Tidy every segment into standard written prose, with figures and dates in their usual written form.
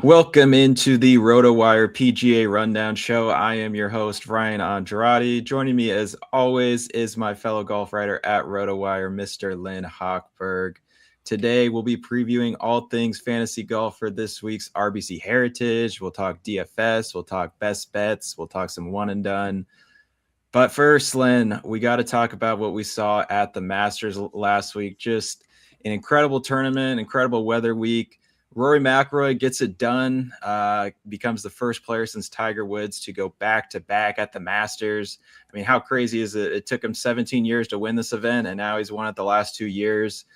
Welcome into the RotoWire PGA Rundown Show. I am your host, Ryan Andrade. Joining me, as always, is my fellow golf writer at RotoWire, Mr. Lynn Hochberg. Today, we'll be previewing all things fantasy golf for this week's RBC Heritage. We'll talk DFS. We'll talk best bets. We'll talk some one and done. But first, Lynn, we got to talk about what we saw at the Masters last week. Just an incredible tournament, incredible weather week. Rory McIlroy gets it done, becomes the first player since Tiger Woods to go back-to-back at the Masters. I mean, how crazy is it? It took him 17 years to win this event, and now he's won it the last 2 years.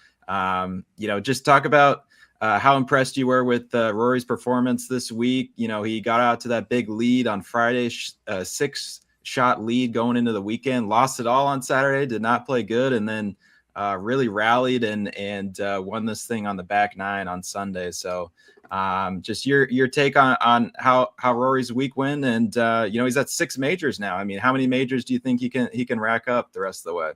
Just talk about how impressed you were with Rory's performance this week. He got out to that big lead on Friday, 6-shot lead going into the weekend, lost it all on Saturday, did not play good, and then really rallied and won this thing on the back nine on Sunday. So just your take on how Rory's week went. And, he's at 6 majors now. I mean, how many majors do you think he can rack up the rest of the way?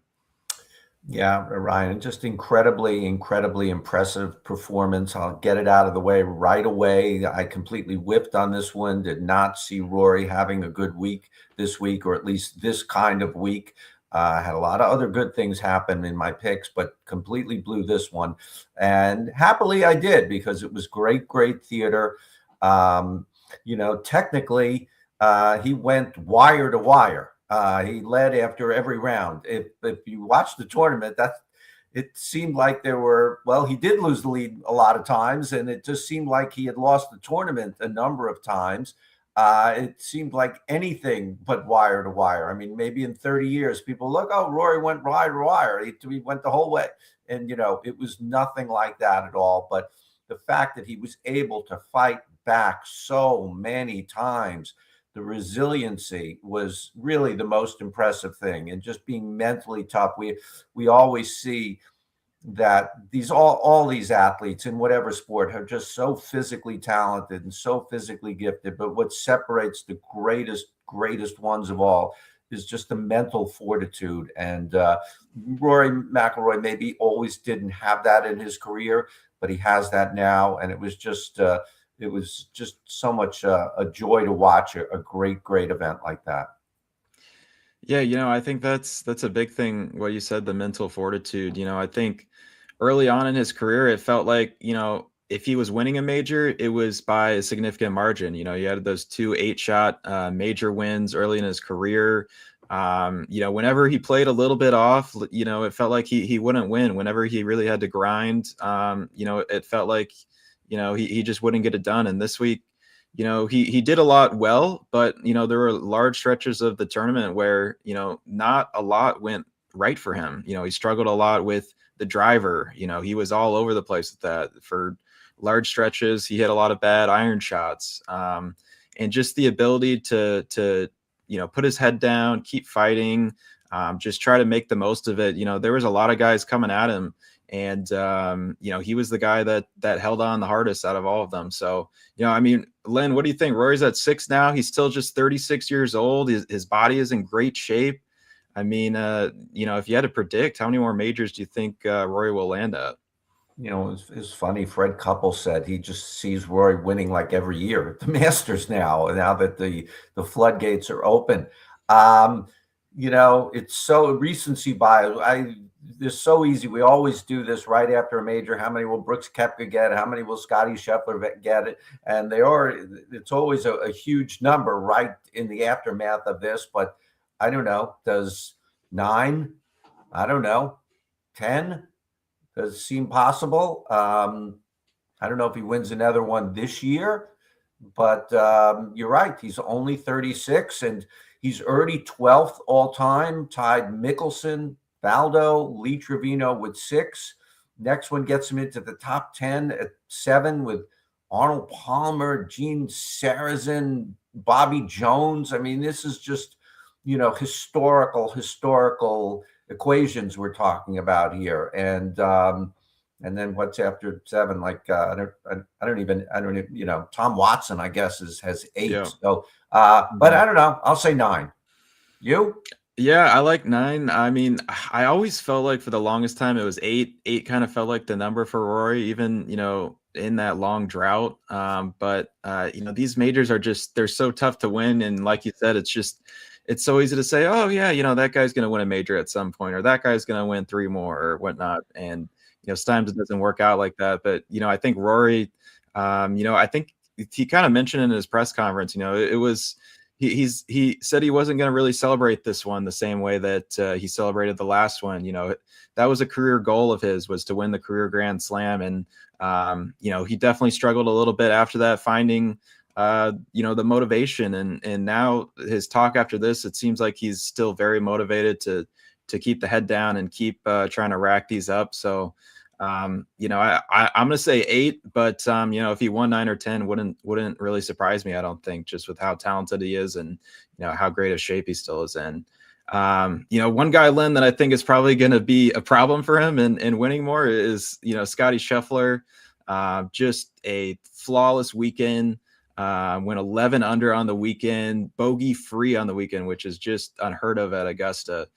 Yeah, Ryan, just incredibly impressive performance. I'll get it out of the way right away. I completely whiffed on this one. Did not see Rory having a good week this week, or at least this kind of week. Had a lot of other good things happen in my picks, but completely blew this one. And happily I did, because it was great theater. Technically, he went wire to wire. He led after every round. If you watch the tournament, it seemed like he did lose the lead a lot of times, and it just seemed like he had lost the tournament a number of times. It seemed like anything but wire to wire. I mean, maybe in 30 years, people look, oh, Rory went wire to wire. He went the whole way. And, it was nothing like that at all. But the fact that he was able to fight back so many times, the resiliency was really the most impressive thing. And just being mentally tough. We always see that all these athletes in whatever sport are just so physically talented and so physically gifted. But what separates the greatest ones of all is just the mental fortitude. And Rory McIlroy maybe always didn't have that in his career, but he has that now. And it was just so much a joy to watch a great event like that. Yeah, I think that's a big thing, what you said, the mental fortitude. I think early on in his career, it felt like, if he was winning a major, it was by a significant margin. He had those 2 8-shot major wins early in his career. Whenever he played a little bit off, it felt like he wouldn't win. Whenever he really had to grind, it felt like, he just wouldn't get it done. And this week, he did a lot well, but, there were large stretches of the tournament where, not a lot went right for him. He struggled a lot with the driver. He was all over the place with that for large stretches. He hit a lot of bad iron shots, and just the ability to put his head down, keep fighting, just try to make the most of it. There was a lot of guys coming at him, and he was the guy that held on the hardest out of all of them. So Len, what do you think? Rory's at 6 now. He's still just 36 years old. His body is in great shape. I mean, if you had to predict, how many more majors do you think Rory will land at? It's funny. Fred Couple said he just sees Rory winning like every year at the Masters now that the floodgates are open. It's so recency bias. It's so easy. We always do this right after a major. How many will Brooks Koepka get? How many will Scotty Scheffler get it? And it's always a huge number right in the aftermath of this. But I don't know. Does 9? I don't know. 10? Does it seem possible? I don't know if he wins another one this year, but you're right. He's only 36, and he's already 12th all time, tied Mickelson, Valdo, Lee Trevino with 6. Next one gets him into the top 10 at 7 with Arnold Palmer, Gene Sarazen, Bobby Jones. I mean, this is just, historical equations we're talking about here. And then what's after 7? Like I don't even Tom Watson, I guess, has 8. Yeah. So but I don't know. I'll say 9. You? Yeah, I like 9. I mean, I always felt like for the longest time it was 8. 8 kind of felt like the number for Rory. Even, in that long drought. But these majors are they're so tough to win. And like you said, it's so easy to say, oh yeah, that guy's going to win a major at some point, or that guy's going to win 3 more or whatnot. And, sometimes it doesn't work out like that. But, I think Rory, I think he kind of mentioned in his press conference, it was, he said he wasn't going to really celebrate this one the same way that he celebrated the last one. That was a career goal of his, was to win the career Grand Slam. And, he definitely struggled a little bit after that, finding, the motivation. And now his talk after this, it seems like he's still very motivated to keep the head down and keep trying to rack these up. So, I'm going to say 8, but if he won 9 or 10, wouldn't really surprise me. I don't think, just with how talented he is and how great of shape he still is in. One guy, Lynn, that I think is probably going to be a problem for him in winning more is Scotty Scheffler. Just a flawless weekend. Went 11 under on the weekend, bogey free on the weekend, which is just unheard of at Augusta.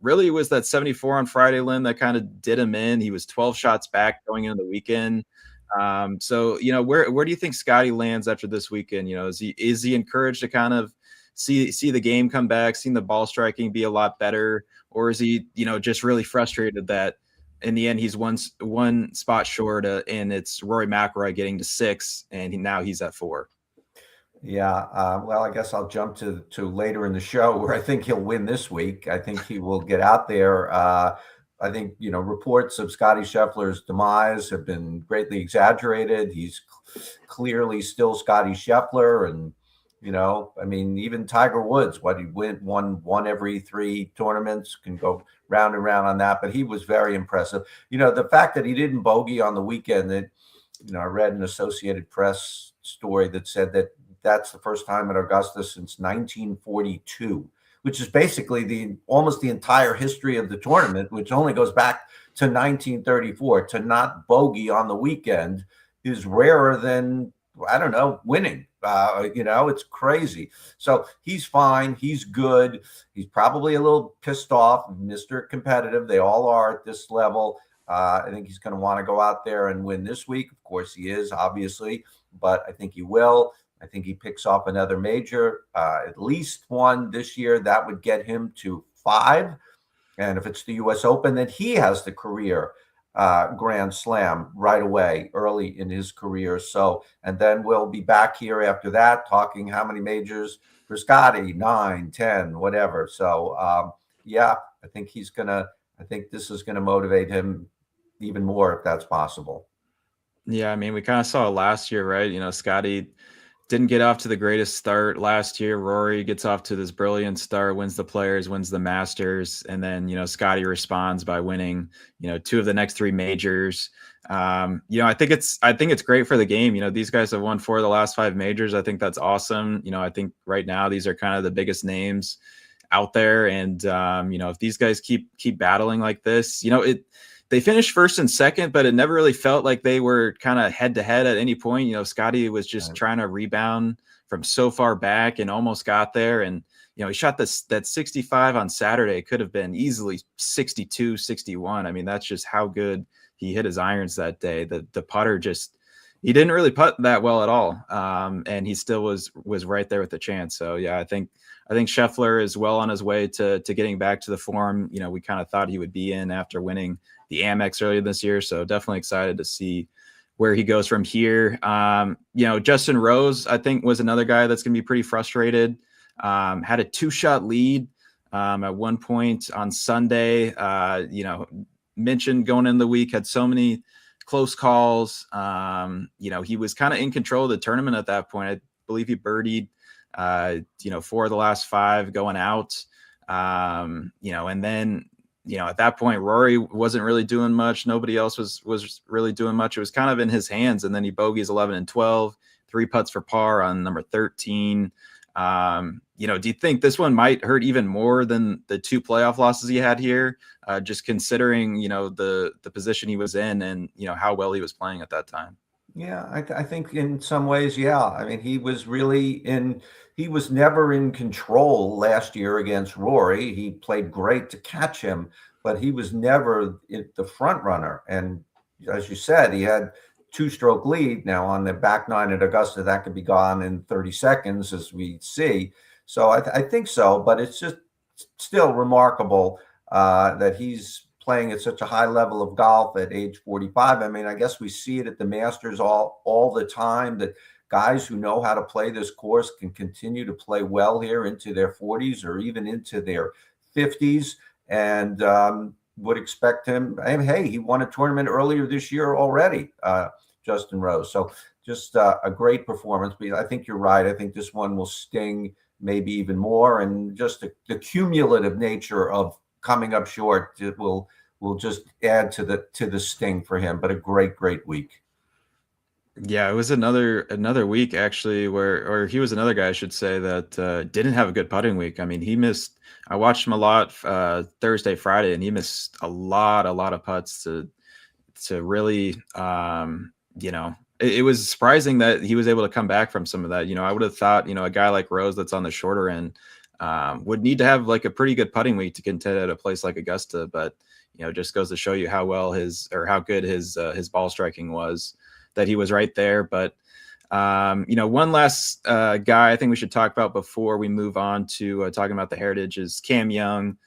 Really it was that 74 on Friday, Lynn, that kind of did him in. He was 12 shots back going into the weekend. So where do you think Scotty lands after this weekend? Is he encouraged to kind of see the game come back, seeing the ball striking be a lot better, or is he just really frustrated that in the end he's one spot short and it's Rory McIlroy getting to 6 and now he's at 4? Yeah, well, I guess I'll jump to later in the show where I think he'll win this week. I think he will get out there. I think, reports of Scotty Scheffler's demise have been greatly exaggerated. He's clearly still Scotty Scheffler. And, even Tiger Woods, he won every 3 tournaments, can go round and round on that. But he was very impressive. The fact that he didn't bogey on the weekend, that, I read an Associated Press story that said that that's the first time at Augusta since 1942, which is basically almost the entire history of the tournament, which only goes back to 1934. To not bogey on the weekend is rarer than, I don't know, winning. It's crazy. So he's fine. He's good. He's probably a little pissed off, Mr. Competitive. They all are at this level. I think he's going to want to go out there and win this week. Of course he is, obviously, but I think he will. I think he picks off another major, at least one this year. That would get him to 5. And if it's the U.S. Open, then he has the career Grand Slam right away, early in his career. So, and then we'll be back here after that talking how many majors for Scotty, 9, 10, whatever. So, I think this is going to motivate him even more if that's possible. Yeah, we kind of saw it last year, right? Scotty didn't get off to the greatest start last year. Rory gets off to this brilliant start, wins the Players, wins the Masters, and then Scotty responds by winning 2 of the next 3 majors. I think it's great for the game. These guys have won 4 of the last 5 majors. I think that's awesome. I think right now these are kind of the biggest names out there, and if these guys keep battling like this, they finished first and second, but it never really felt like they were kind of head to head at any point. Scotty was just trying to rebound from so far back and almost got there. And, he shot that 65 on Saturday. It could have been easily 62, 61. That's just how good he hit his irons that day. The putter he didn't really putt that well at all. And he still was right there with the chance. So yeah, I think Scheffler is well on his way to getting back to the form, we kind of thought he would be in after winning the Amex earlier this year. So definitely excited to see where he goes from here. Justin Rose, I think, was another guy that's going to be pretty frustrated. Had a 2-shot lead at one point on Sunday. Mentioned going in the week, had so many close calls. He was kind of in control of the tournament at that point. I believe he birdied 4 of the last 5 going out. And then, at that point, Rory wasn't really doing much. Nobody else was really doing much. It was kind of in his hands. And then he bogeys 11 and 12, 3 putts for par on number 13. Do you think this one might hurt even more than the 2 playoff losses he had here? Just considering, the position he was in and, how well he was playing at that time. Yeah, I think in some ways, yeah. He was he was never in control last year against Rory. He played great to catch him, but he was never the front runner. And as you said, he had 2-stroke lead. Now on the back nine at Augusta, that could be gone in 30 seconds, as we see. So I think so, but it's just still remarkable that he's playing at such a high level of golf at age 45. I mean, I guess we see it at the Masters all the time, that guys who know how to play this course can continue to play well here into their 40s or even into their 50s, and would expect him. And hey, he won a tournament earlier this year already, Justin Rose. So just a great performance. But I think you're right. I think this one will sting maybe even more, and just the cumulative nature of coming up short will just add to the sting for him. But a great week. Yeah, it was another week actually or he was another guy, I should say, that didn't have a good putting week. I mean, I watched him a lot Thursday, Friday, and he missed a lot of putts to really it was surprising that he was able to come back from some of that. I would have thought, a guy like Rose that's on the shorter end would need to have like a pretty good putting week to contend at a place like Augusta, but just goes to show you how good his ball striking was, that he was right there. But one last guy I think we should talk about before we move on to talking about the Heritage is Cam Young.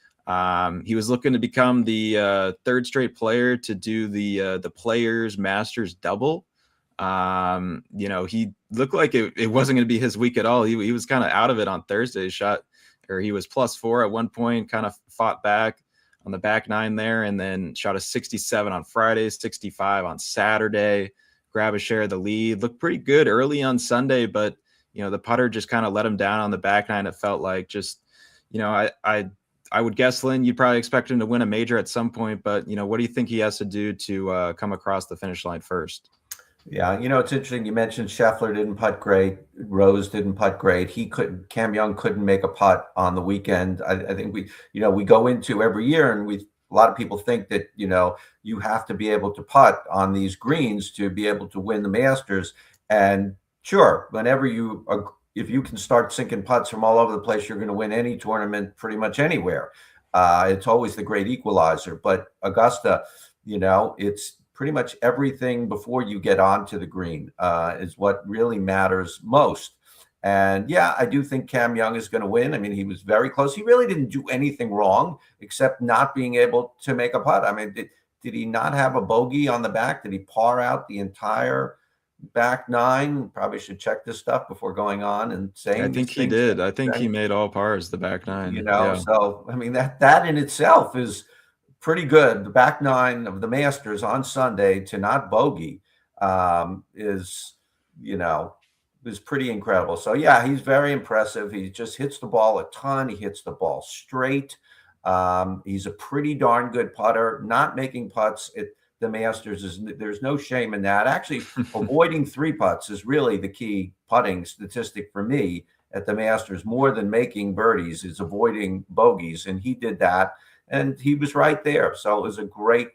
He was looking to become the third straight player to do the Players Masters double. He looked like it wasn't going to be his week at all. He was kind of out of it on Thursday. He was +4 at one point, kind of fought back on the back nine there, and then shot a 67 on Friday, 65 on Saturday, grab a share of the lead. Looked pretty good early on Sunday, but the putter just kind of let him down on the back nine. It felt like I would guess, Lynn, you'd probably expect him to win a major at some point, but what do you think he has to do to come across the finish line first? Yeah, it's interesting. You mentioned Scheffler didn't putt great. Rose didn't putt great. Cam Young couldn't make a putt on the weekend. I think we go into every year, and a lot of people think that, you have to be able to putt on these greens to be able to win the Masters. And sure, if you can start sinking putts from all over the place, you're going to win any tournament pretty much anywhere. It's always the great equalizer. But Augusta, it's pretty much everything before you get onto the green is what really matters most. And yeah, I do think Cam Young is going to win. I mean, he was very close. He really didn't do anything wrong except not being able to make a putt. I mean, did he not have a bogey on the back? Did he par out the entire back nine? Probably should check this stuff before going on and saying. I think he did. I think he made all pars the back nine. So I mean, that in itself is pretty good. The back nine of the Masters on Sunday to not bogey is pretty incredible. So yeah, he's very impressive. He just hits the ball a ton. He hits the ball straight. He's a pretty darn good putter. Not making putts at the Masters there's no shame in that. Actually, avoiding 3 putts is really the key putting statistic for me at the Masters. More than making birdies is avoiding bogeys, and he did that. And he was right there. So it was a great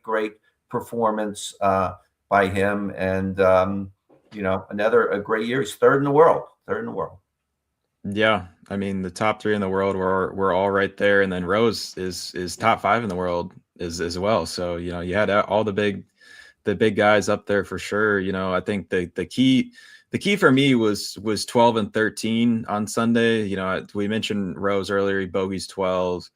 performance by him. And, a great year. He's third in the world. Yeah. I mean, the top 3 in the world were all right there. And then Rose is top 5 in the world as well. So, you had all the big guys up there for sure. I think the key for me was 12 and 13 on Sunday. We mentioned Rose earlier. He bogeys 12.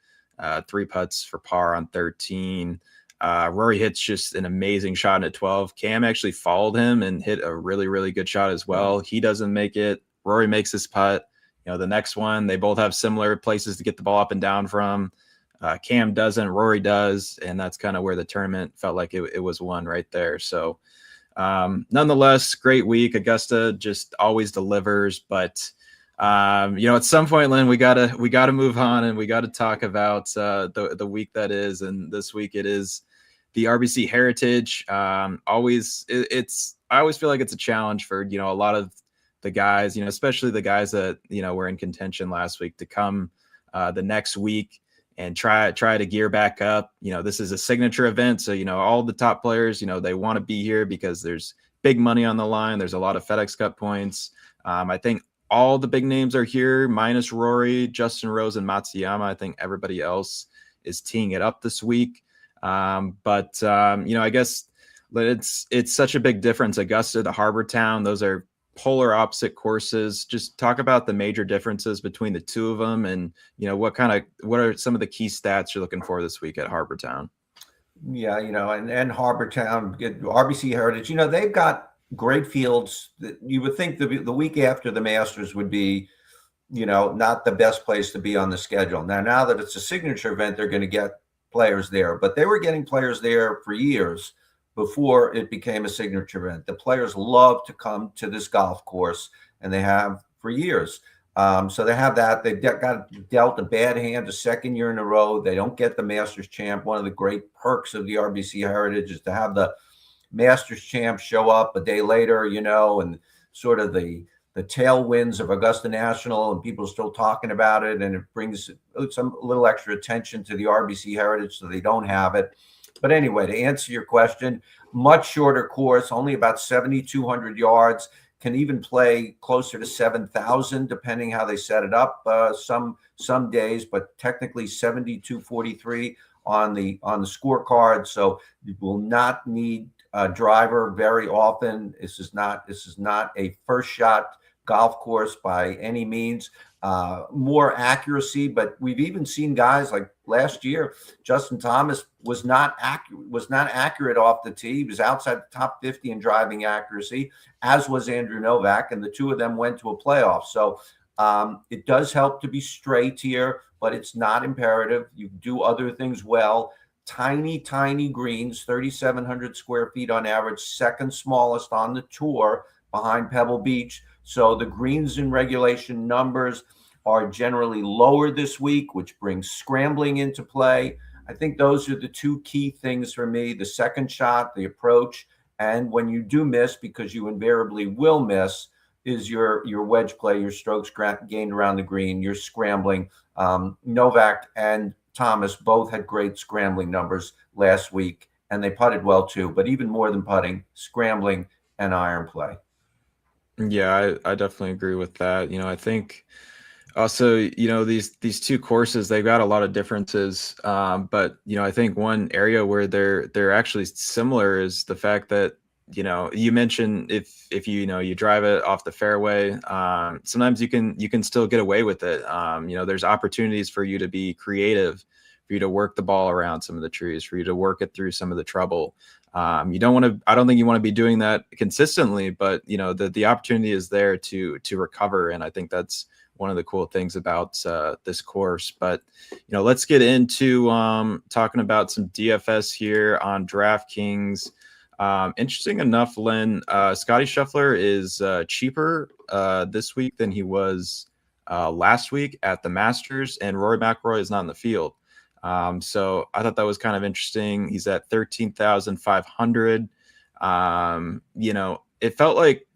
3 putts for par on 13. Rory hits just an amazing shot at 12. Cam actually followed him and hit a really good shot as well. He doesn't make it. Rory makes his putt. The next one, they both have similar places to get the ball up and down from. Cam doesn't, Rory does, and that's kind of where the tournament felt like it was won right there. So nonetheless, great week. Augusta just always delivers, but at some point, Lynn, we gotta move on, and we got to talk about the week that is. And this week it is the RBC Heritage. I always feel like it's a challenge for a lot of the guys, especially the guys that were in contention last week, to come the next week and try to gear back up. This is a signature event, so all the top players, they want to be here because there's big money on the line. There's a lot of FedEx Cup points. I think all the big names are here, minus Rory, Justin Rose, and Matsuyama. I think everybody else is teeing it up this week. I guess But it's such a big difference. Augusta to Harbour Town, those are polar opposite courses. Just talk about the major differences between the two of them, and what are some of the key stats you're looking for this week at Harbour Town? Yeah, and Harbour Town, RBC Heritage, they've got great fields. That you would think the week after the Masters would be, not the best place to be on the schedule. Now that it's a signature event, they're going to get players there, but they were getting players there for years before it became a signature event. The players love to come to this golf course, and they have for years. So they have that. They got dealt a bad hand a second year in a row. They don't get the Masters champ. One of the great perks of the RBC Heritage is to have the Masters champ show up a day later, and sort of the tailwinds of Augusta National, and people are still talking about it, and it brings some little extra attention to the RBC Heritage, so they don't have it. But anyway, to answer your question, much shorter course, only about 7,200 yards. Can even play closer to 7,000, depending how they set it up. Some days, but technically 7,243 on the scorecard. So you will not need a driver very often. This is not a first shot golf course by any means. More accuracy, but we've even seen guys like last year. Justin Thomas was not accurate off the tee. He was outside the top 50 in driving accuracy, as was Andrew Novak, and the two of them went to a playoff. So it does help to be straight here, but it's not imperative. You do other things well. Tiny greens, 3,700 square feet on average, second smallest on the tour behind Pebble Beach. So the greens in regulation numbers are generally lower this week, which brings scrambling into play. I think those are the two key things for me: the second shot, the approach, and when you do miss, because you invariably will miss, is your wedge play, your strokes gained around the green, your scrambling. Novak and Thomas both had great scrambling numbers last week, and they putted well too, but even more than putting, scrambling and iron play. Yeah, I definitely agree with that. I think also, these two courses, they've got a lot of differences. But, I think one area where they're actually similar is the fact that, you mentioned if you drive it off the fairway, sometimes you can still get away with it. There's opportunities for you to be creative, for you to work the ball around some of the trees, for you to work it through some of the trouble. I don't think you want to be doing that consistently, but the opportunity is there to recover. And I think that's one of the cool things about this course. But, let's get into talking about some DFS here on DraftKings. Interesting enough, Lynn, Scotty Scheffler is cheaper this week than he was last week at the Masters, and Rory McIlroy is not in the field. So I thought that was kind of interesting. He's at 13,500. It felt like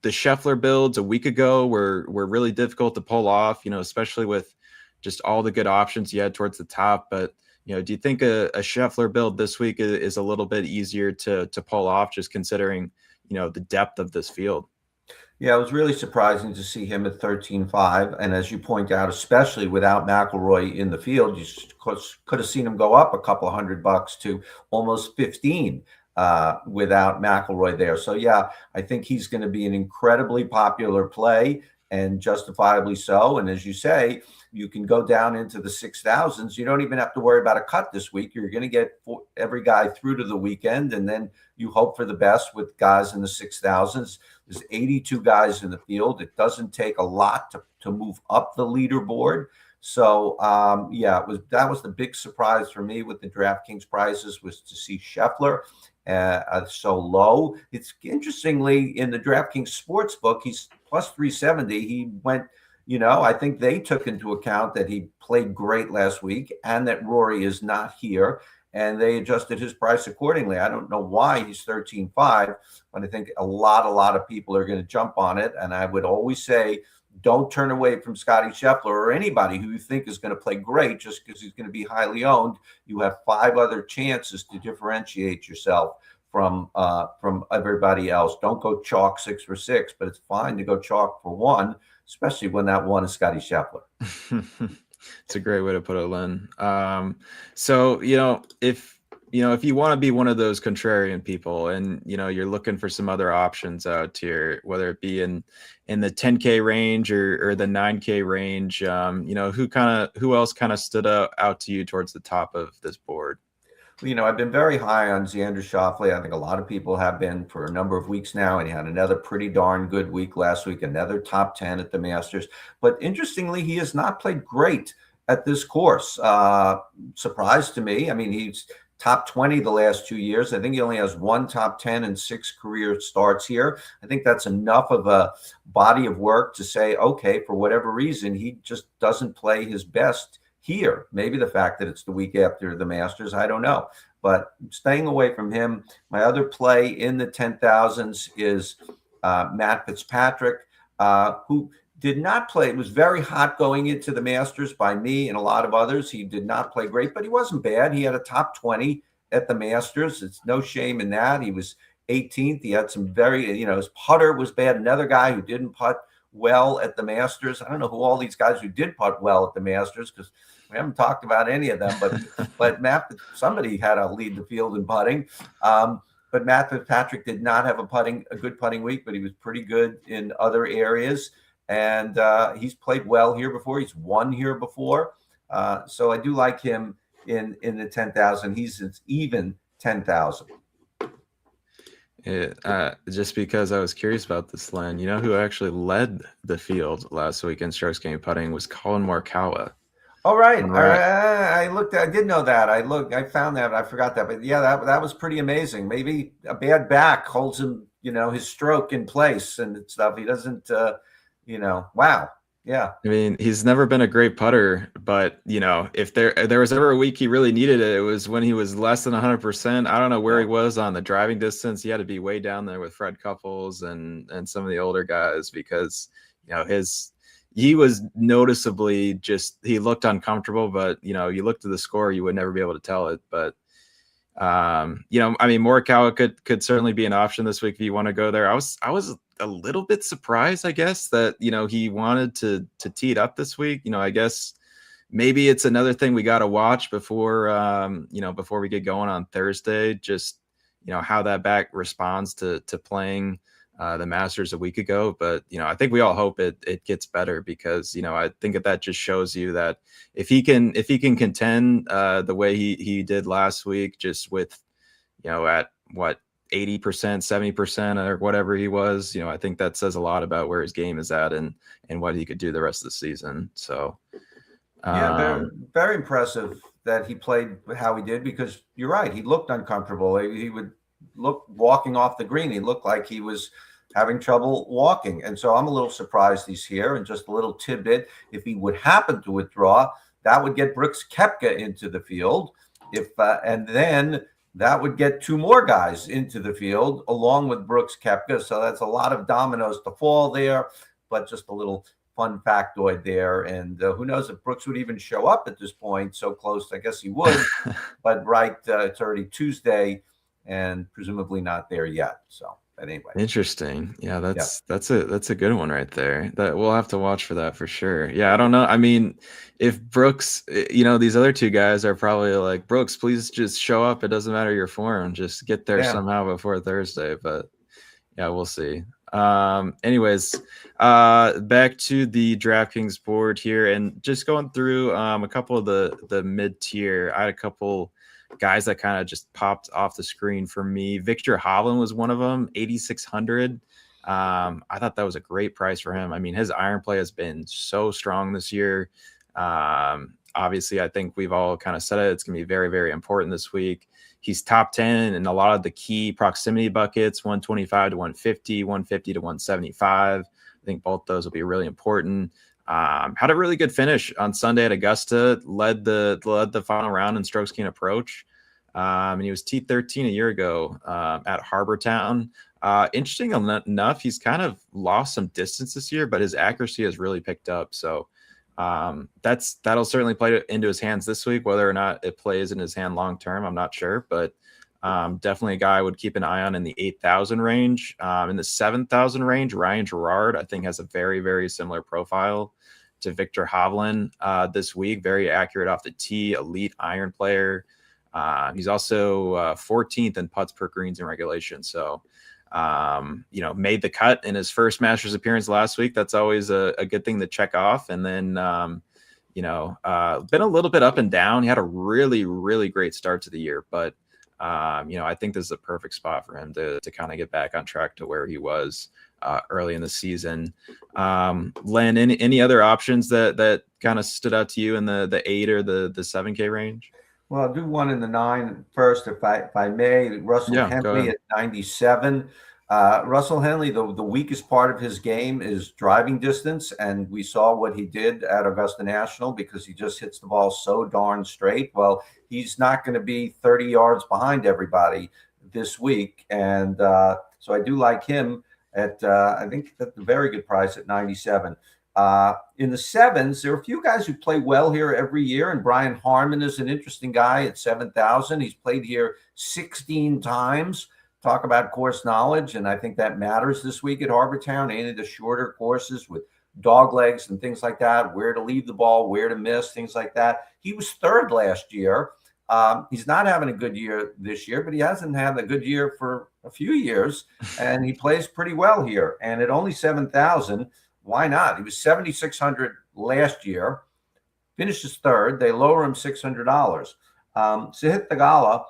the Scheffler builds a week ago were really difficult to pull off, especially with just all the good options you had towards the top. But, do you think a Scheffler build this week is a little bit easier to pull off, just considering, the depth of this field? Yeah, it was really surprising to see him at 13.5. And as you point out, especially without McIlroy in the field, you could have seen him go up a couple of $100 to almost 15 without McIlroy there. So, yeah, I think he's going to be an incredibly popular play, and justifiably so. And as you say, you can go down into the 6,000s. You don't even have to worry about a cut this week. You're going to get every guy through to the weekend, and then you hope for the best with guys in the 6,000s. There's 82 guys in the field. It doesn't take a lot to move up the leaderboard. So, that was the big surprise for me with the DraftKings prices, was to see Scheffler so low. It's interestingly in the DraftKings Sportsbook, he's plus 370. He went, I think they took into account that he played great last week and that Rory is not here, and they adjusted his price accordingly. I don't know why he's 13.5, but I think a lot of people are going to jump on it. And I would always say, don't turn away from Scotty Scheffler or anybody who you think is going to play great just because he's going to be highly owned. You have 5 other chances to differentiate yourself from everybody else. Don't go chalk 6 for 6, but it's fine to go chalk for 1, especially when that 1 is Scotty Scheffler. It's a great way to put it, Lynn. So, if if you want to be one of those contrarian people and, you're looking for some other options out here, whether it be in the 10K range or the 9K range, who else kind of stood out to you towards the top of this board? I've been very high on Xander Schauffele. I think a lot of people have been for a number of weeks now, and he had another pretty darn good week last week, another top 10 at the Masters. But interestingly, he has not played great at this course. Surprise to me. I mean, he's top 20 the last 2 years. I think he only has one top 10 and 6 career starts here. I think that's enough of a body of work to say, okay, for whatever reason, he just doesn't play his best here. Maybe the fact that it's the week after the Masters, I don't know. But staying away from him. My other play in the 10,000s is Matt Fitzpatrick, who did not play. It was very hot going into the Masters by me and a lot of others. He did not play great, but he wasn't bad. He had a top 20 at the Masters. It's no shame in that. He was 18th. He had some his putter was bad. Another guy who didn't putt well at the Masters. I don't know who all these guys who did putt well at the Masters, because we haven't talked about any of them, but Matt, somebody had to lead the field in putting. But Matt Fitzpatrick did not have a good putting week, but he was pretty good in other areas. And he's played well here before. He's won here before. So I do like him in the 10,000. He's an even 10,000. Just because I was curious about this, Len, who actually led the field last week in strokes gained putting was Colin Morikawa. All right. I looked. I did know that. I found that. I forgot that. But yeah, that was pretty amazing. Maybe a bad back holds him, his stroke in place and stuff. He doesn't, wow. Yeah. I mean, he's never been a great putter, but if there was ever a week he really needed it, it was when he was less than 100%. I don't know where he was on the driving distance. He had to be way down there with Fred Couples and some of the older guys, because he was noticeably he looked uncomfortable, but you looked at the score, you would never be able to tell it. But Morikawa could certainly be an option this week if you want to go there. I was a little bit surprised, I guess, that he wanted to tee it up this week. I guess maybe it's another thing we got to watch before we get going on Thursday, just how that back responds to playing the Masters a week ago. But I think we all hope it gets better, because I think that just shows you that if he can contend the way he did last week, just with at what 80%, 70% or whatever he was, I think that says a lot about where his game is at and what he could do the rest of the season. So yeah, very, very impressive that he played how he did, because you're right, he looked uncomfortable. He would look walking off the green, he looked like he was having trouble walking. And so I'm a little surprised he's here. And just a little tidbit, if he would happen to withdraw, that would get Brooks Koepka into the field. And then that would get 2 more guys into the field along with Brooks Koepka. So that's a lot of dominoes to fall there, but just a little fun factoid there. And who knows if Brooks would even show up at this point, so close. I guess he would, but it's already Tuesday and presumably not there yet. So anyway, interesting. Yeah, that's a good one right there. That we'll have to watch for that for sure. Yeah, I don't know. I mean, if Brooks, these other 2 guys are probably like, Brooks, please just show up. It doesn't matter your form, just get there somehow before Thursday. But yeah, we'll see. Anyways, back to the DraftKings board here, and just going through a couple of the mid-tier. I had a couple guys that kind of just popped off the screen for me. Victor Hovland was one of them, 8,600. I thought that was a great price for him. I mean, his iron play has been so strong this year. Obviously, I think we've all kind of said it. It's going to be very, very important this week. He's top 10 in a lot of the key proximity buckets, 125 to 150, 150 to 175. I think both those will be really important. Had a really good finish on Sunday at Augusta, led the final round in strokes gained approach. And he was T13 a year ago at Harbour Town. Interesting enough, he's kind of lost some distance this year, but his accuracy has really picked up. So that'll certainly play into his hands this week. Whether or not it plays in his hand long term, I'm not sure, but definitely a guy I would keep an eye on in the 8,000 range. In the 7,000 range, Ryan Gerard, I think, has a very, very similar profile to Victor Hovland this week. Very accurate off the tee, elite iron player. He's also 14th in putts per greens in regulation. So, made the cut in his first Masters appearance last week. That's always a good thing to check off. And then, been a little bit up and down. He had a really, really great start to the year, but, I think this is a perfect spot for him to kind of get back on track to where he was early in the season. Len, any other options that kind of stood out to you in the 8 or the 7K range? Well, I'll do one in the 9 first, if I may. Russell Henley at 97. Russell Henley, the weakest part of his game is driving distance, and we saw what he did at Augusta National because he just hits the ball so darn straight. Well, he's not going to be 30 yards behind everybody this week, and so I do like him at I think at a very good price at 97. In the 7s, there are a few guys who play well here every year, and Brian Harman is an interesting guy at 7,000. He's played here 16 times. Talk about course knowledge, and I think that matters this week at Harbour Town. Any of the shorter courses with dog legs and things like that, where to leave the ball, where to miss, things like that. He was 3rd last year. He's not having a good year this year, but he hasn't had a good year for a few years, and he plays pretty well here. And at only 7,000, why not? He was 7,600 last year, finishes 3rd. They lower him $600. Sahith Theegala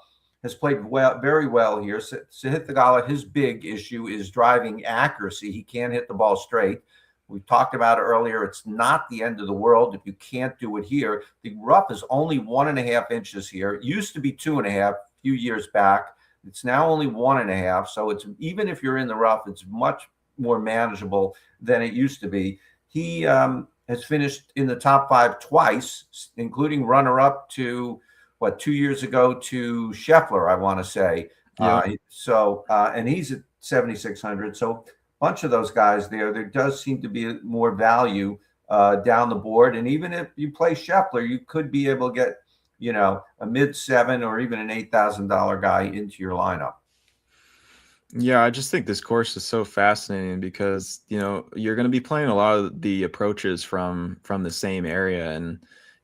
has played very well here. Sahith Theegala, his big issue is driving accuracy. He can't hit the ball straight. We talked about it earlier. It's not the end of the world if you can't do it here. The rough is only 1.5 inches here. It used to be 2.5 a few years back. It's now only 1.5. So it's, even if you're in the rough, it's much more manageable than it used to be. He has finished in the top 5 twice, including runner-up to 2 years ago to Scheffler, I want to say. Yeah. And he's at 7,600. So bunch of those guys there does seem to be more value down the board. And even if you play Scheffler, you could be able to get, a mid-7 or even an $8,000 guy into your lineup. Yeah, I just think this course is so fascinating because, you're going to be playing a lot of the approaches from the same area. And,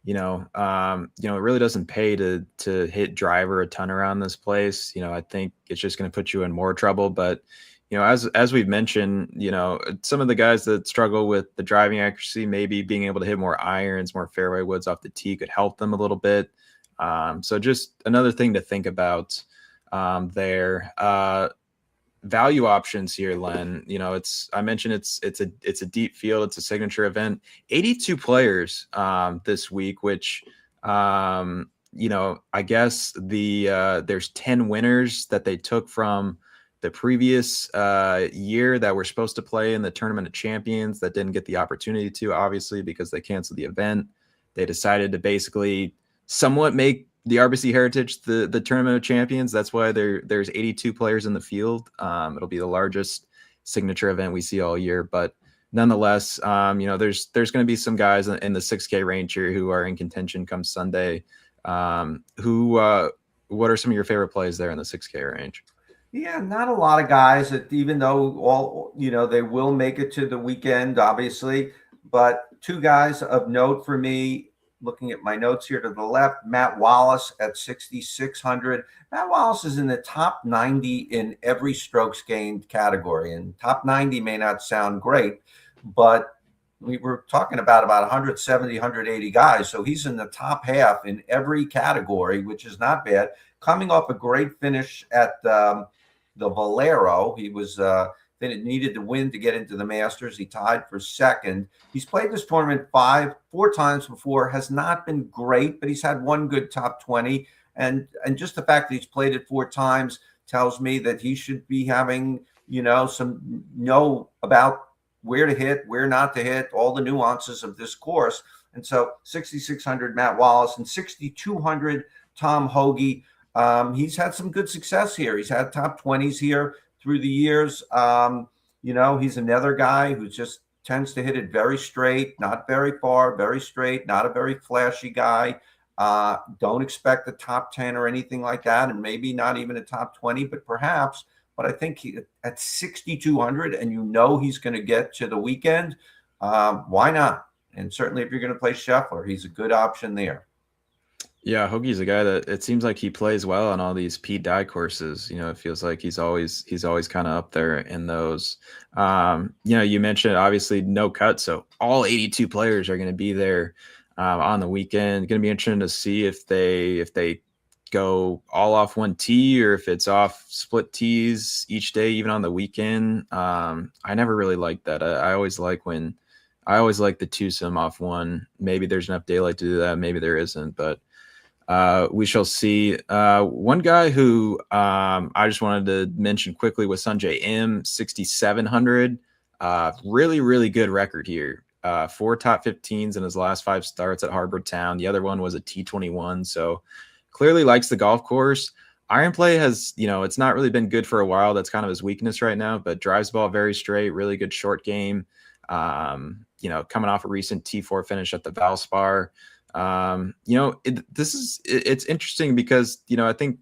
it really doesn't pay to hit driver a ton around this place. I think it's just going to put you in more trouble. But, as we've mentioned, some of the guys that struggle with the driving accuracy, maybe being able to hit more irons, more fairway woods off the tee could help them a little bit. So just another thing to think about there. Value options here, Len. I mentioned it's a deep field. It's a signature event. 82 players this week, which I guess there's 10 winners that they took from the previous year that were supposed to play in the Tournament of Champions that didn't get the opportunity to, obviously, because they canceled the event. They decided to basically somewhat make the RBC Heritage the Tournament of Champions. That's why there's 82 players in the field. It'll be the largest signature event we see all year. But nonetheless, there's going to be some guys in the 6K range here who are in contention come Sunday. What are some of your favorite plays there in the 6K range? Yeah, not a lot of guys that, even though all, they will make it to the weekend, obviously, but 2 guys of note for me, looking at my notes here to the left, Matt Wallace at 6,600. Matt Wallace is in the top 90 in every strokes gained category, and top 90 may not sound great, but we were talking about 170, 180 guys. So he's in the top half in every category, which is not bad. Coming off a great finish at the Valero. He was then it needed to win to get into the Masters. He tied for 2nd. He's played this tournament 4 times before, has not been great, but he's had one good top 20. And just the fact that he's played it 4 times tells me that he should be having, some know about where to hit, where not to hit, all the nuances of this course. And so 6,600 Matt Wallace and 6,200 Tom Hoge. He's had some good success here. He's had top 20s here through the years. He's another guy who just tends to hit it very straight, not very far, very straight, not a very flashy guy. Don't expect a top 10 or anything like that, and maybe not even a top 20, but perhaps. But I think at 6,200, and he's going to get to the weekend, why not? And certainly if you're going to play Scheffler, he's a good option there. Yeah, Hoagie's a guy that it seems like he plays well on all these Pete Dye courses. It feels like he's always kind of up there in those. You mentioned obviously no cut, so all 82 players are going to be there on the weekend. Going to be interesting to see if they go all off one tee or if it's off split tees each day, even on the weekend. I never really liked that. I always like the twosome off one. Maybe there's enough daylight to do that. Maybe there isn't, but we shall see. One guy who I just wanted to mention quickly was Sanjay M, 6,700. Really, really good record here. 4 top 15s in his last 5 starts at Harbour Town. The other one was a T21. So clearly likes the golf course. Iron play has, it's not really been good for a while. That's kind of his weakness right now, but drives the ball very straight, really good short game. Coming off a recent T4 finish at the Valspar. It's interesting because, I think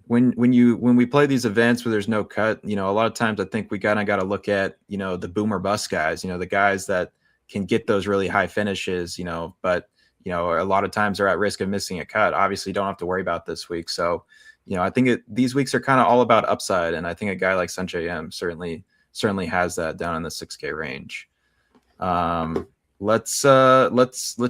when we play these events where there's no cut, a lot of times I think we kind of got to look at, the boom or bust guys, the guys that can get those really high finishes, but, a lot of times they're at risk of missing a cut. Obviously don't have to worry about this week. So, I think these weeks are kind of all about upside. And I think a guy like Sanjay M certainly has that down in the 6K range. Let's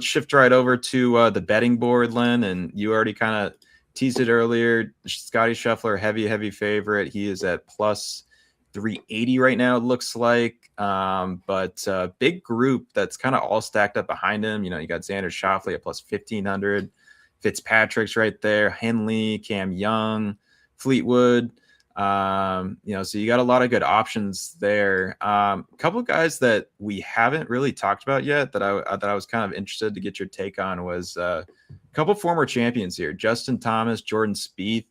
shift right over to the betting board, Len, and you already kind of teased it earlier. Scotty Scheffler, heavy favorite. He is at plus 380 right now, it looks like. But big group that's kind of all stacked up behind him. You got Xander Schauffele at plus 1,500. Fitzpatrick's right there. Henley, Cam Young, Fleetwood. So you got a lot of good options there. A couple of guys that we haven't really talked about yet that I was kind of interested to get your take on was a couple former champions here. Justin Thomas, Jordan Spieth.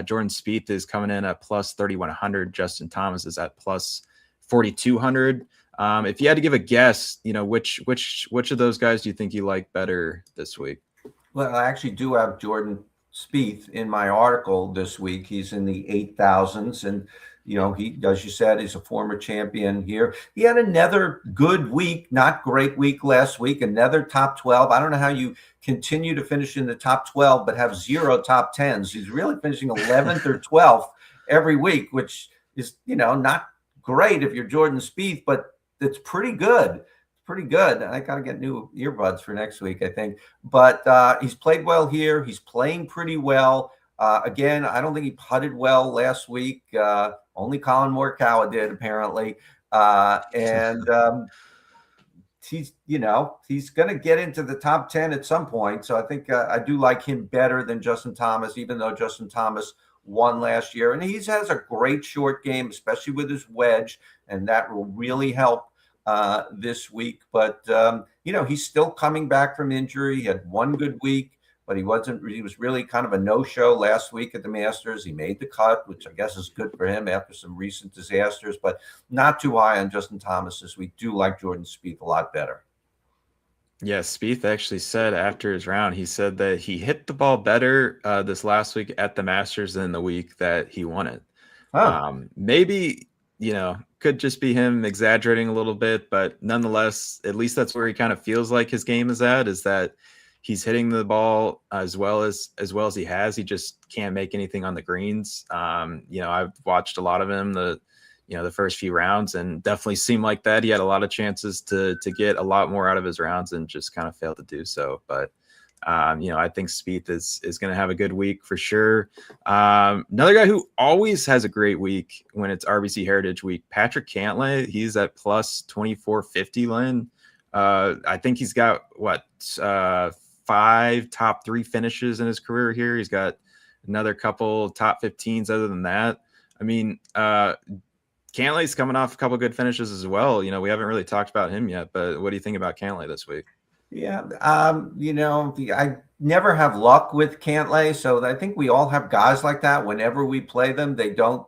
Jordan Spieth is coming in at plus 3,100. Justin Thomas is at plus 4,200. If you had to give a guess, which of those guys do you think you like better this week? Well, I actually do have Jordan Spieth in my article this week. He's in the 8,000s, and he, as you said, he's a former champion here. He had another good week, not great week last week, another top 12. I don't know how you continue to finish in the top 12 but have 0 top 10s. He's really finishing 11th or 12th every week, which is not great if you're Jordan Spieth, but it's pretty good. Pretty good. I got to get new earbuds for next week, I think. But he's played well here. He's playing pretty well. Again, I don't think he putted well last week. Only Colin Morikawa did, apparently. He's going to get into the top 10 at some point. So I think I do like him better than Justin Thomas, even though Justin Thomas won last year. And he has a great short game, especially with his wedge, and that will really help this week. But he's still coming back from injury. He had one good week, but he was really kind of a no-show last week at the Masters. He made the cut, which I guess is good for him after some recent disasters, but not too high on Justin Thomas this week. Do like Jordan Spieth a lot better. Yeah, Spieth actually said after his round, he said that he hit the ball better this last week at the Masters than the week that he won it. Maybe could just be him exaggerating a little bit, but nonetheless, at least that's where he kind of feels like his game is at, is that he's hitting the ball as well as he has. He just can't make anything on the greens. I've watched a lot of him the first few rounds, and definitely seemed like that. He had a lot of chances to get a lot more out of his rounds and just kind of failed to do so. But I think Spieth is going to have a good week for sure. Another guy who always has a great week when it's RBC Heritage week, Patrick Cantlay. He's at plus 2,450, Len. I think he's got 5 top 3 finishes in his career here. He's got another couple top 15s other than that. I mean, Cantlay's coming off a couple good finishes as well. We haven't really talked about him yet, but what do you think about Cantlay this week? Yeah, I never have luck with Cantlay, so I think we all have guys like that. Whenever we play them, they don't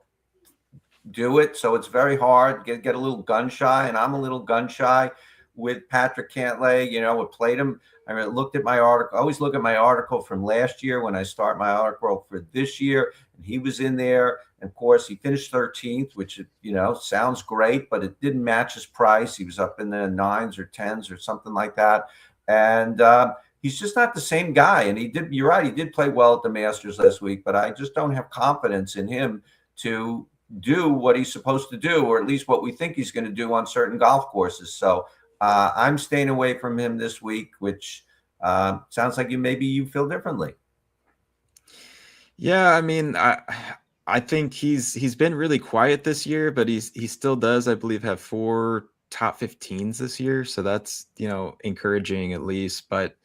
do it, so it's very hard. Get a little gun shy, and I'm a little gun shy with Patrick Cantlay. We played him. I looked at my article. I always look at my article from last year when I start my article for this year, and he was in there. And of course, he finished 13th, which sounds great, but it didn't match his price. He was up in the 9s or 10s or something like that. And he's just not the same guy. And you're right, he did play well at the Masters last week, but I just don't have confidence in him to do what he's supposed to do, or at least what we think he's going to do on certain golf courses. So I'm staying away from him this week, which sounds like maybe you feel differently. Yeah, I mean, I think he's been really quiet this year, but he still does, I believe, have 4 top 15s this year. So that's, encouraging at least. But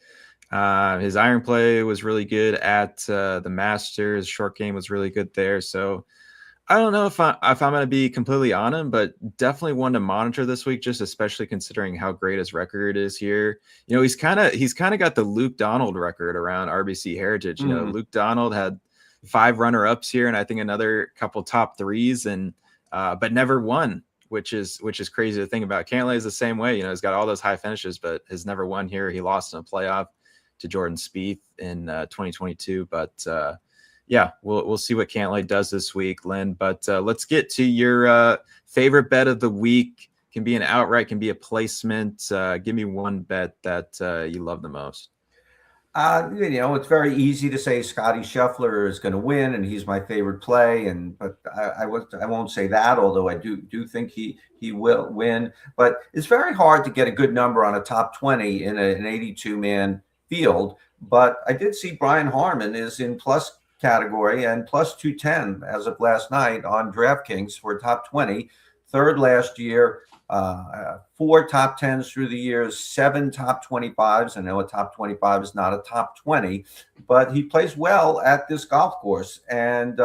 his iron play was really good at the Masters. Short game was really good there. So I don't know if I'm going to be completely on him, but definitely one to monitor this week, just especially considering how great his record is here. He's kind of got the Luke Donald record around RBC Heritage. Luke Donald had 5 runner-ups here, and I think another couple top 3s, and but never won, which is crazy to think about. Cantlay is the same way. He's got all those high finishes, but has never won here. He lost in a playoff to Jordan Spieth in 2022, but yeah, we'll see what Cantlay does this week, Lynn. But let's get to your favorite bet of the week. Can be an outright, can be a placement. Give me one bet that you love the most. It's very easy to say Scotty Scheffler is going to win, and he's my favorite play. But I won't say that, although I do think he will win. But it's very hard to get a good number on a top 20 in an 82-man field. But I did see Brian Harman is in plus category and plus 210 as of last night on DraftKings for top 20, third last year. 4 top 10s through the years, 7 top 25s. I know a top 25 is not a top 20, but he plays well at this golf course. And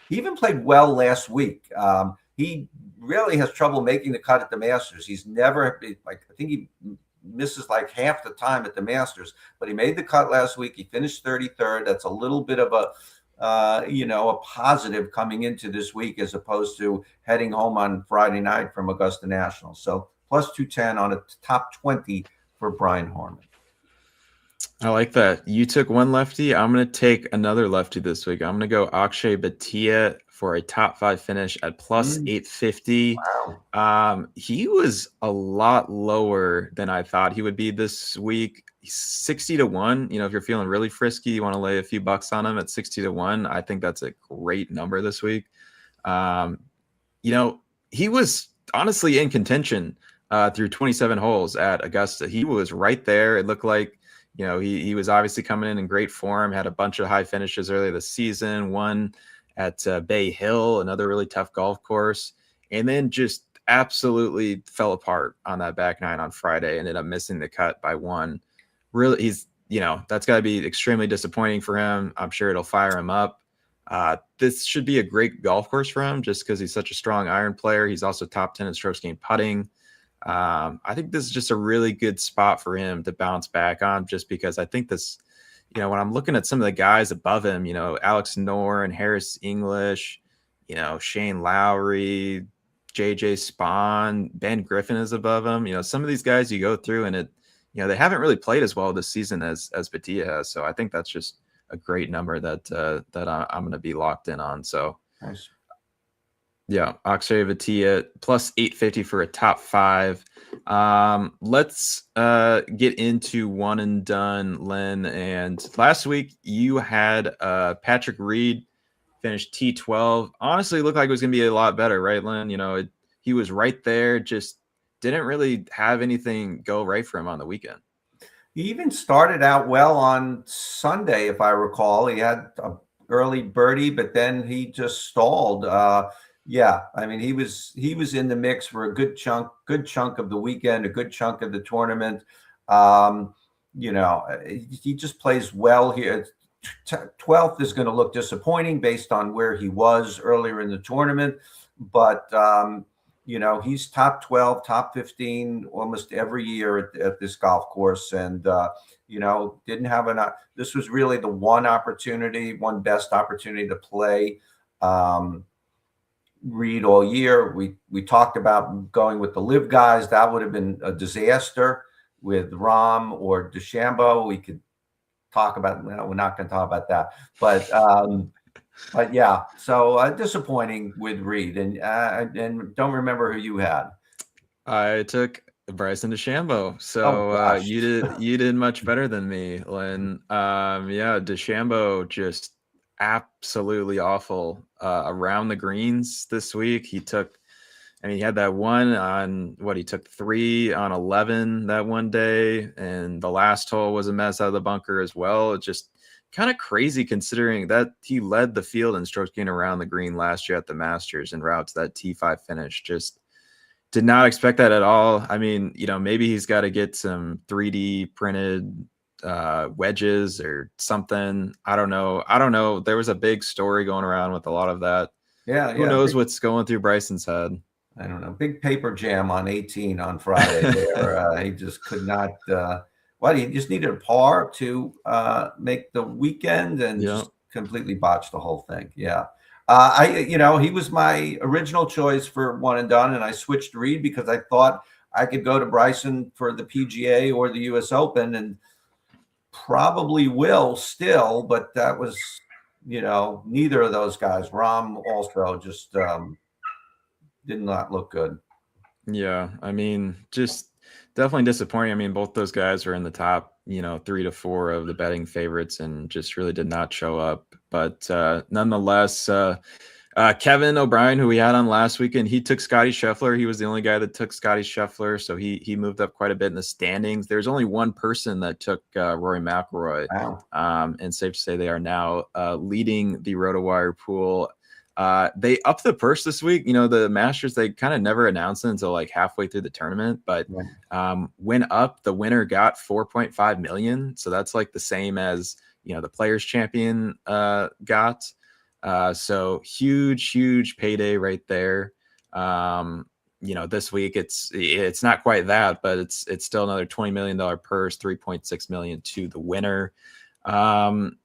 he even played well last week. He really has trouble making the cut at the Masters. He's never, I think he misses like half the time at the Masters, but he made the cut last week. He finished 33rd. That's a little bit of a positive coming into this week, as opposed to heading home on Friday night from Augusta National. So plus 210 on a top 20 for Brian Harman. I like that. You took one lefty. I'm going to take another lefty this week. I'm going to go Akshay Bhatia for a top 5 finish at plus 850. Wow. He was a lot lower than I thought he would be this week. 60 to 1. If you're feeling really frisky, you want to lay a few bucks on him at 60 to 1. I think that's a great number this week. He was honestly in contention through 27 holes at Augusta. He was right there. It looked like, he was obviously coming in great form, had a bunch of high finishes earlier this season, won at Bay Hill, another really tough golf course, and then just absolutely fell apart on that back 9 on Friday, ended up missing the cut by 1. Really, he's, that's got to be extremely disappointing for him. I'm sure it'll fire him up. This should be a great golf course for him just because he's such a strong iron player. He's also top 10 in strokes gained putting. I think this is just a really good spot for him to bounce back on, just because I think this, when I'm looking at some of the guys above him, Alex Noren, Harris English, Shane Lowry, JJ Spawn, Ben Griffin is above him. Some of these guys you go through and they haven't really played as well this season as Bhatia has. So I think that's just a great number that I'm going to be locked in on. So nice. Yeah, Akshay Bhatia plus 850 for a top 5. Let's get into one and done, Len. And last week you had Patrick Reed finish T12. Honestly, looked like it was going to be a lot better, right, Len? He was right there, just didn't really have anything go right for him on the weekend. He even started out well on Sunday, if I recall. He had an early birdie, but then he just stalled. Yeah, I mean, he was in the mix for a good chunk of the weekend, a good chunk of the tournament. He just plays well here. 12th is going to look disappointing based on where he was earlier in the tournament, but he's top 12, top 15 almost every year at this golf course, and didn't have this was really the one best opportunity to play Reed all year. We talked about going with the live guys. That would have been a disaster with Rahm or DeChambeau. We could talk about, we're not going to talk about that, but yeah, so disappointing with Reed, and don't remember who you had. I took Bryson DeChambeau. Oh So gosh. you did much better than me, Lynn. Yeah, DeChambeau just absolutely awful around the greens this week. He had that one on he took 3 on 11 that one day, and the last hole was a mess out of the bunker as well. It just kind of crazy considering that he led the field in strokes gained around the green last year at the Masters and routes that T5 finish. Just did not expect that at all. I mean, maybe he's got to get some 3D printed wedges or something. I don't know. There was a big story going around with a lot of that. Yeah, Who knows what's going through Bryson's head? I don't know. Big paper jam on 18 on Friday there. He just could not. He just needed a par to make the weekend and just completely botched the whole thing. Yeah. He was my original choice for one and done, and I switched to Reed because I thought I could go to Bryson for the PGA or the U.S. Open, and probably will still, but that was, neither of those guys. Rahm also just did not look good. Yeah, I mean, just definitely disappointing. I mean, both those guys were in the top, 3 to 4 of the betting favorites and just really did not show up. But nonetheless, Kevin O'Brien, who we had on last weekend, he took Scotty Scheffler. He was the only guy that took Scotty Scheffler, so he moved up quite a bit in the standings. There's only one person that took Rory McIlroy. Wow. And safe to say they are now leading the RotoWire pool. They upped the purse this week. The Masters, they kind of never announced it until like halfway through the tournament, but went up. The winner got 4.5 million. So that's like the same as, the Players Champion got. So huge payday right there. This week it's not quite that, but it's still another $20 million purse, 3.6 million to the winner. Lynn,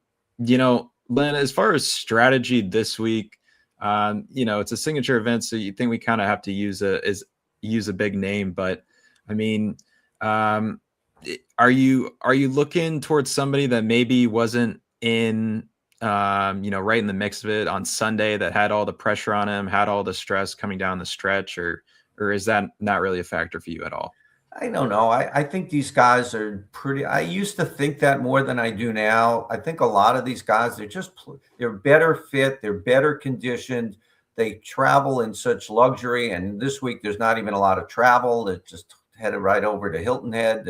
as far as strategy this week, it's a signature event, so you think we kind of have to use a big name, but I mean, are you looking towards somebody that maybe wasn't in, right in the mix of it on Sunday, that had all the pressure on him, had all the stress coming down the stretch, or is that not really a factor for you at all? I don't know. I think these guys are pretty. I used to think that more than I do now. I think a lot of these guys, they're better fit, they're better conditioned. They travel in such luxury, and this week there's not even a lot of travel. They just headed right over to Hilton Head.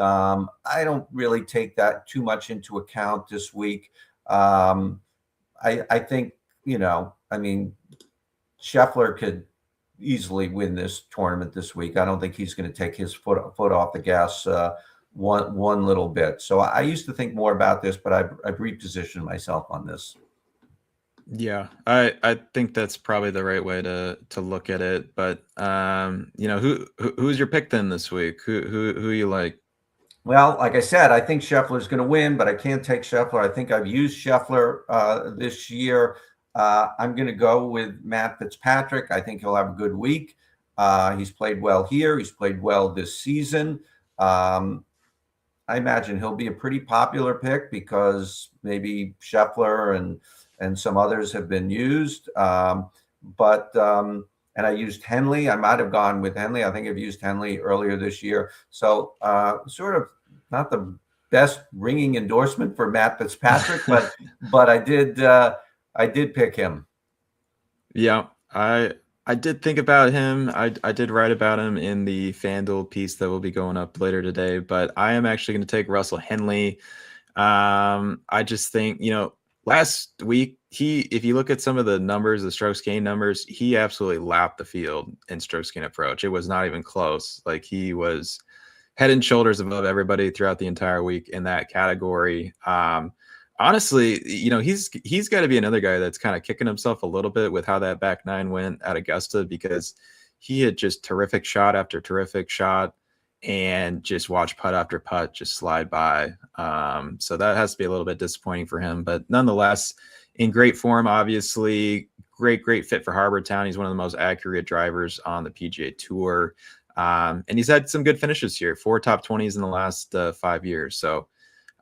I don't really take that too much into account this week. I think Scheffler could easily win this tournament this week. I don't think he's going to take his foot off the gas one little bit. So I used to think more about this, but I've repositioned myself on this. Yeah, I think that's probably the right way to look at it. But who's your pick then this week? Who you like? Well, like I said, I think Scheffler's going to win, but I can't take Scheffler. I think I've used Scheffler this year. I'm going to go with Matt Fitzpatrick. I think he'll have a good week. He's played well here. He's played well this season. I imagine he'll be a pretty popular pick because maybe Scheffler and some others have been used. And I used Henley. I might have gone with Henley. I think I've used Henley earlier this year. So sort of not the best ringing endorsement for Matt Fitzpatrick, but I did pick him. Yeah, I did think about him. I did write about him in the FanDuel piece that will be going up later today, but I am actually going to take Russell Henley. I just think, last week, if you look at some of the numbers, the strokes gain numbers, he absolutely lapped the field in strokes gain approach. It was not even close. Like, he was head and shoulders above everybody throughout the entire week in that category. Honestly, he's got to be another guy that's kind of kicking himself a little bit with how that back nine went at Augusta, because he had just terrific shot after terrific shot and just watch putt after putt just slide by. So that has to be a little bit disappointing for him, but nonetheless, in great form, obviously. Great fit for Harbour Town. He's one of the most accurate drivers on the PGA Tour. And he's had some good finishes here, 4 top 20s in the last 5 years. So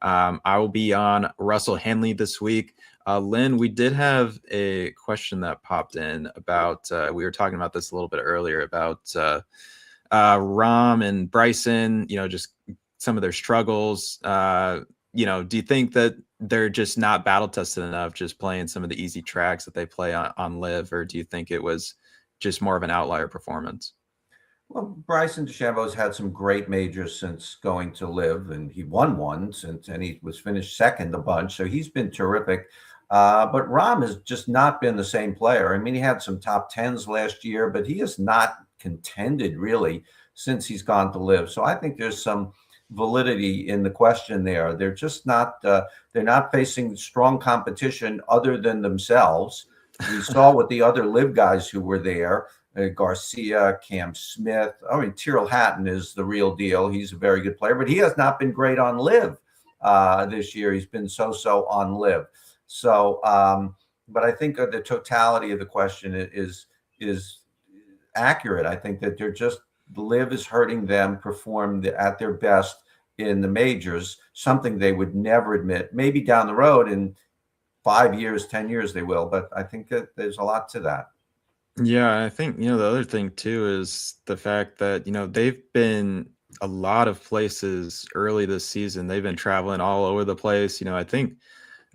I will be on Russell Henley this week. Lynn, we did have a question that popped in about, we were talking about this a little bit earlier about Rahm and Bryson, just some of their struggles. Do you think that they're just not battle tested enough, just playing some of the easy tracks that they play on Live, or do you think it was just more of an outlier performance? Well, Bryson DeChambeau's had some great majors since going to Live, and he won one and he was finished second a bunch, so he's been terrific. But Rahm has just not been the same player. I mean, he had some top tens last year, but he has not contended really since he's gone to Live. So I think there's some validity in the question there. They're just not. They're not facing strong competition other than themselves. We saw with the other Live guys who were there. Garcia, Cam Smith. I mean, Tyrrell Hatton is the real deal. He's a very good player, but he has not been great on Live this year. He's been so-so on Live. So, but I think the totality of the question is accurate. I think that Live is hurting them perform at their best in the majors, something they would never admit. Maybe down the road in 5 years, 10 years, they will. But I think that there's a lot to that. Yeah, I think, the other thing too is the fact that, they've been a lot of places early this season. They've been traveling all over the place. I think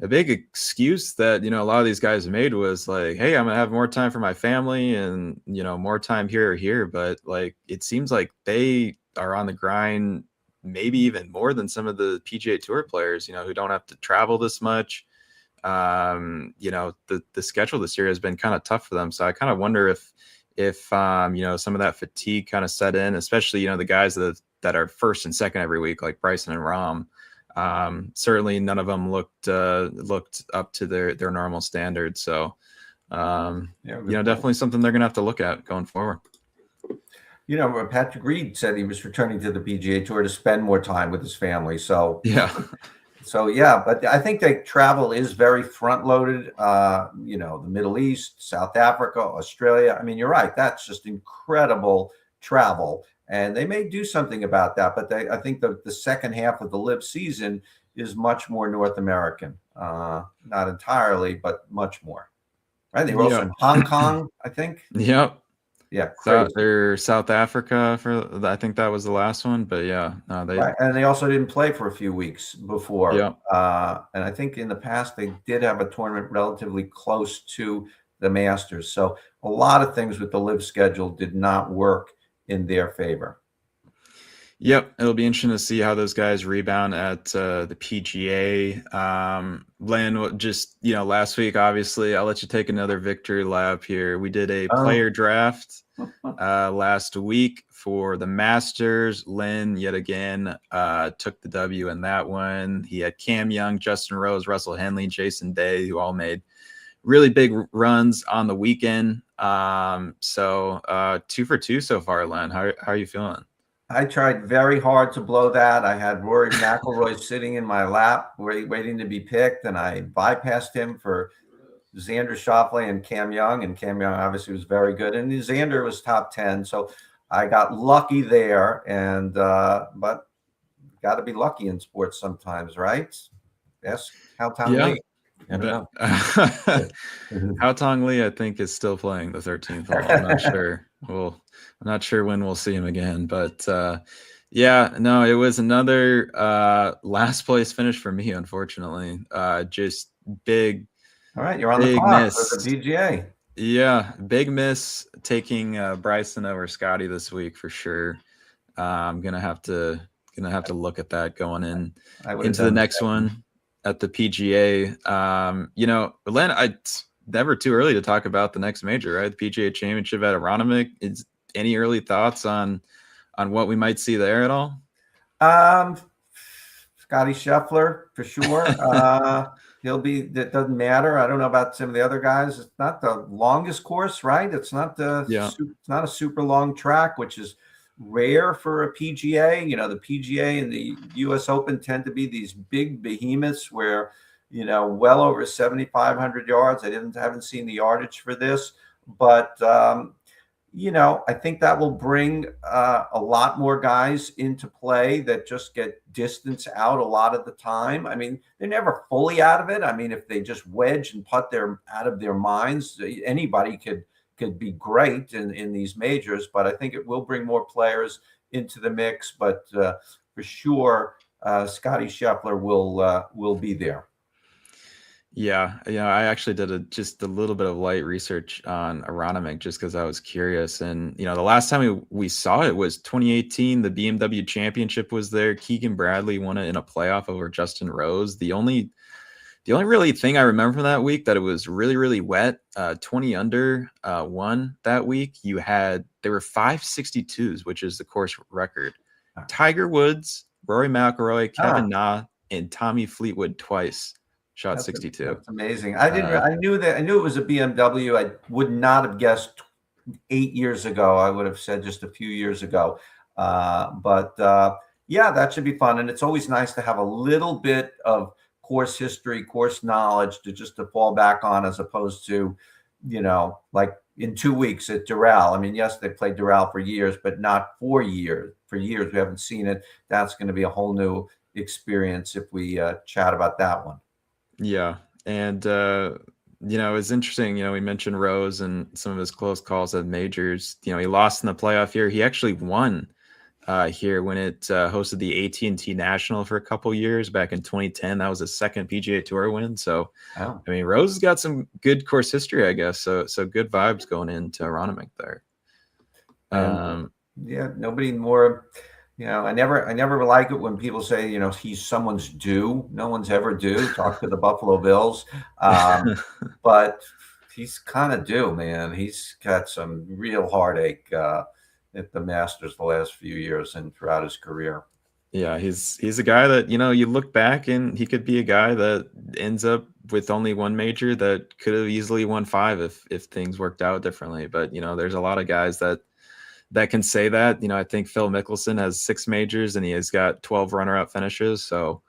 a big excuse that, a lot of these guys made was like, hey, I'm going to have more time for my family and, more time here or here. But like, it seems like they are on the grind, maybe even more than some of the PGA Tour players, who don't have to travel this much. The schedule this year has been kind of tough for them. So I kind of wonder if some of that fatigue kind of set in, especially, the guys that are first and second every week, like Bryson and Rahm. Certainly none of them looked up to their normal standards. So, definitely something they're going to have to look at going forward. Patrick Reed said he was returning to the PGA Tour to spend more time with his family. So, yeah. So, yeah, but I think that travel is very front-loaded. The Middle East, South Africa, Australia. I mean, you're right. That's just incredible travel. And they may do something about that. But I think the second half of the Live season is much more North American. Not entirely, but much more. Right? They were also in Hong Kong, I think. Yep. Yeah, they're South Africa I think that was the last one, but yeah, no, right. And they also didn't play for a few weeks before. Yeah. And I think in the past they did have a tournament relatively close to the Masters. So a lot of things with the Live schedule did not work in their favor. Yep, it'll be interesting to see how those guys rebound at the PGA. Len, just last week, obviously, I'll let you take another victory lap here. We did a player draft last week for the Masters. Len, yet again, took the W in that one. He had Cam Young, Justin Rose, Russell Henley, Jason Day, who all made really big runs on the weekend. So 2 for 2 so far, Len. How are you feeling? I tried very hard to blow that. I had Rory McIlroy sitting in my lap waiting to be picked, and I bypassed him for Xander Schauffele and Cam Young. And Cam Young obviously was very good, and Xander was top 10. So I got lucky there, and but got to be lucky in sports sometimes, right? Yes, Hao Tong Lee. Hao Tong Lee, I think, is still playing the 13th hole. I'm not sure. I'm not sure when we'll see him again, but it was another last place finish for me, unfortunately. Just big. All right, you're on the clock for the PGA. Yeah, big miss taking Bryson over Scotty this week for sure. I'm gonna have to look at that going into the next one at the PGA. Len, it's never too early to talk about the next major, right? The PGA Championship at Aronimink. Any early thoughts on what we might see there at all? Scotty Scheffler for sure. That doesn't matter. I don't know about some of the other guys. It's not the longest course, right? It's not it's not a super long track, which is rare for a PGA. The PGA and the US Open tend to be these big behemoths where, well over 7,500 yards. I haven't seen the yardage for this, but I think that will bring a lot more guys into play that just get distance out a lot of the time. I mean, they're never fully out of it. I mean, if they just wedge and putt out of their minds, anybody could could be great in these majors, but I think it will bring more players into the mix. But for sure, Scotty Scheffler will be there. Yeah, I actually did just a little bit of light research on Aronimink just because I was curious. And the last time we saw it was 2018. The BMW Championship was there. Keegan Bradley won it in a playoff over Justin Rose. The only really thing I remember from that week that it was really, really wet. 20 under won that week. There were 562s, which is the course record. Tiger Woods, Rory McIlroy, Kevin Na, and Tommy Fleetwood twice shot 62. That's amazing. I knew it was a BMW. I would not have guessed 8 years ago. I would have said just a few years ago. But yeah, that should be fun. And it's always nice to have a little bit of course history, course knowledge to fall back on, as opposed to, like in 2 weeks at Doral. I mean, yes, they played Doral for years, but not 4 years. For years, we haven't seen it. That's going to be a whole new experience if we chat about that one. Yeah. And, it's interesting. We mentioned Rose and some of his close calls at majors. He lost in the playoff here. He actually won here when it hosted the AT&T National for a couple years back in 2010. That was his second PGA Tour win. So, I mean, Rose has got some good course history, I guess. So good vibes going into Aronimink there. Yeah, nobody more. I never like it when people say, he's someone's due. No one's ever due. Talk to the Buffalo Bills. But he's kind of due, man. He's got some real heartache at the Masters the last few years and throughout his career. Yeah, he's a guy that, you look back and he could be a guy that ends up with only one major that could have easily won 5 if things worked out differently. But, there's a lot of guys that can say that. I think Phil Mickelson has 6 majors and he has got 12 runner-up finishes. So,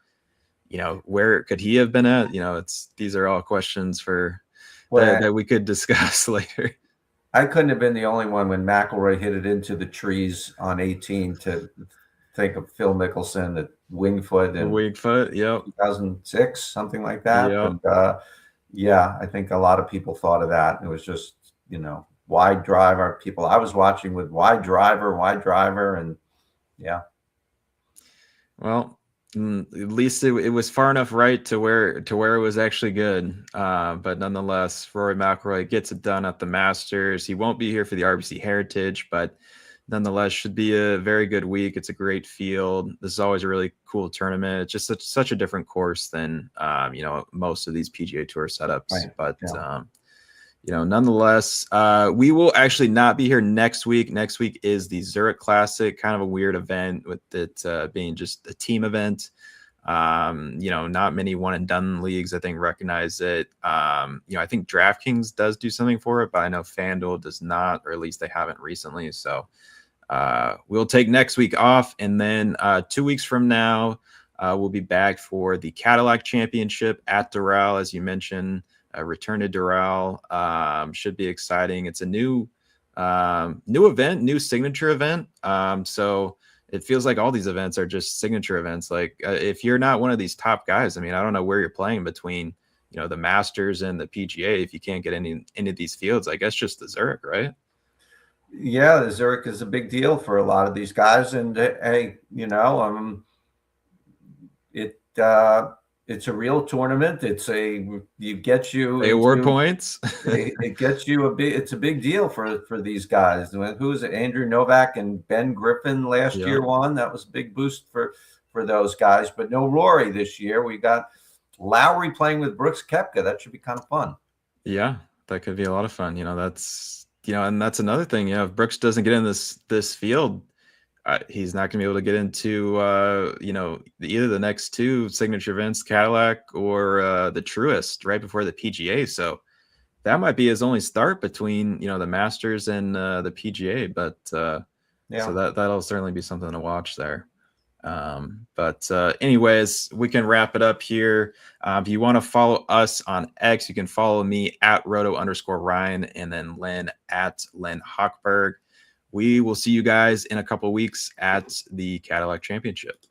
where could he have been at? These are all questions that we could discuss later. I couldn't have been the only one when McIlroy hit it into the trees on 18 to think of Phil Mickelson at Wingfoot in 2006, something like that. Yep. And yeah, I think a lot of people thought of that. It was just, wide driver people I was watching with wide driver. And yeah. Well, at least it was far enough right to where it was actually good. But nonetheless, Rory McIlroy gets it done at the Masters. He won't be here for the RBC Heritage, but nonetheless should be a very good week. It's a great field. This is always a really cool tournament. It's just such a different course than most of these PGA Tour setups. Right. But nonetheless, we will actually not be here next week. Next week is the Zurich Classic, kind of a weird event with it being just a team event. Not many one and done leagues, I think, recognize it. I think DraftKings does do something for it, but I know FanDuel does not, or at least they haven't recently. So we'll take next week off. And then 2 weeks from now, we'll be back for the Cadillac Championship at Doral, as you mentioned. Return to Doral should be exciting. It's a new event, new signature event. So it feels like all these events are just signature events. Like if you're not one of these top guys, I mean, I don't know where you're playing between, the Masters and the PGA. If you can't get any of these fields, I guess just the Zurich, right? Yeah, the Zurich is a big deal for a lot of these guys. And hey, it's a real tournament. It gets you award points. it gets you it's a big deal for these guys. Who is it? Andrew Novak and Ben Griffin last year won. That was a big boost for those guys. But no Rory this year. We got Lowry playing with Brooks Koepka. That should be kind of fun. Yeah, that could be a lot of fun. That's and that's another thing. If Brooks doesn't get in this field, he's not going to be able to get into, either the next 2 signature events, Cadillac or the Truist right before the PGA. So that might be his only start between, the Masters and the PGA. But so that'll certainly be something to watch there. But anyways, we can wrap it up here. If you want to follow us on X, you can follow me at Roto_Ryan and then Lynn at Lynn Hochberg. We will see you guys in a couple of weeks at the Cadillac Championship.